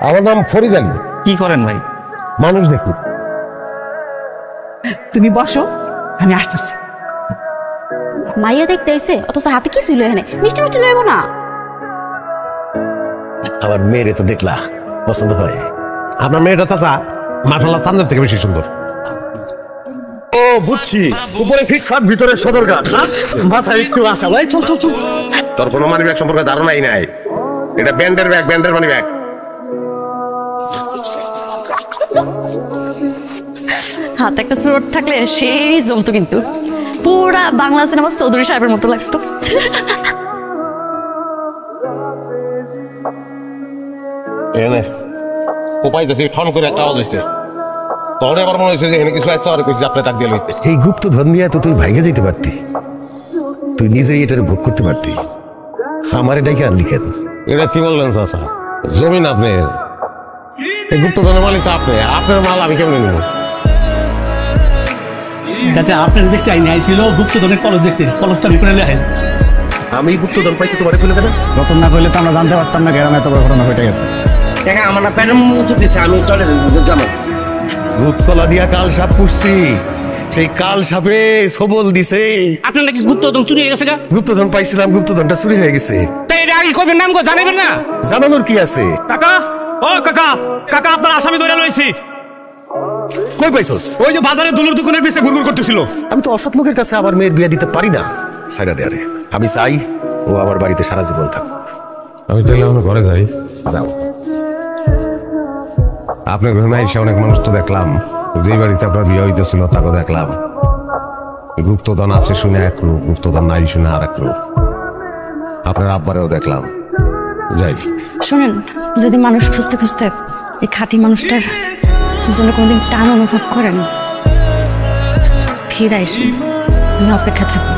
আমার নাম ফরিদ আলী। কি করেন ভাই? মানুষ দেখি। তুমি বসো, আমি আসতেছি। মাইয়া দেখতে আইছে, অথচ হাতে কি ছিল এখানে? মিষ্টি মিষ্টি লইব না? আমার মেয়েরে তো দেখলা, পছন্দ হয়? আপনার মেয়েটা চাচা মাশাআল্লাহ চাঁদের থেকে বেশি সুন্দর। ও বুঝছি, উপরে ফিটফাট ভিতরে সদরঘাট, মাথায় একটু আসা। ভাই চল চল চল। তোর কোনো মানি ব্যাগ সম্পর্কে ধারণাই নাই। এটা ব্যান্ডের ব্যাগ, ব্যান্ডের মানি ব্যাগ। হাতে একটা চোট থাকলে সেই জমতো, কিন্তু পুরা বাংলা সিনেমা চৌধুরী সাহেবের মতো লাগতো। এনে উপায় দেখি ঠন করে একটা আওয়াজ হয়েছে। তোর আবার মনে হয়েছে যে এখানে কিছু আছে, আর কিছু আপনি তাক দিয়ে লইতে। এই গুপ্তধন নিয়ে তো তুই ভাইগে যেতে পারতি, তুই নিজেই এটার ভোগ করতে পারতি। আমার এটাকে আর লিখেন। এটা কি বললেন চাচা? জমিন আপনার, এই গুপ্তধনের মালিক তো আপনি। আপনার মাল আমি কেমনে নেব? যাতে আপনার দেখতে আইনি আইছিল গুপ্তধনের কলস দেখতে, কলসটা বিপণে লেখেন। আমি গুপ্তধন পাইছি তোমার কইলে কেন? নতুন না করলে তো আমরা জানতে পারতাম না গ্রামে এত বড় ঘটনা ঘটে গেছে। আমার না প্যারের মতো দিচ্ছে, আমি চলে জানো। দুধ কলা দিয়া কাল সাপ পুষছি, সেই কাল সাপে সবল দিছে। আপনার নাকি গুপ্তধন চুরি হয়ে গেছে গা? গুপ্তধন পাইছিলাম, গুপ্তধনটা চুরি হয়ে গেছে। তাই এটা আগে কবে নাম গো জানাবেন না? জানানোর কি আছে? কাকা, ও কাকা, কাকা আপনার আসামি ধরে লইছি। কই পাইছস? ওই যে বাজারে দুলুর দোকানের পিছে ঘুরঘুর করতেছিল। আমি তো অসৎ লোকের কাছে আমার মেয়ের বিয়ে দিতে পারি না। সাইরা দে আরে, আমি চাই ও আমার বাড়িতে সারা জীবন থাক। আমি তাহলে আমার ঘরে যাই। যাও। আপনার ঘরে এসে অনেক মানুষ তো দেখলাম, যে বাড়িতে আপনার বিয়ে হইতেছিল তাকে দেখলাম। গুপ্তধন আছে শুনে এক রূপ, গুপ্তধন নাই শুনে আর এক রূপ। আপনার আব্বারেও দেখলাম। যাই। শোনেন, যদি মানুষ খুঁজতে খুঁজতে এই খাঁটি মানুষটার জন্য কোনোদিন টান অনুভব করেন, ফিরে আইসুন, আমি অপেক্ষা থাকবো।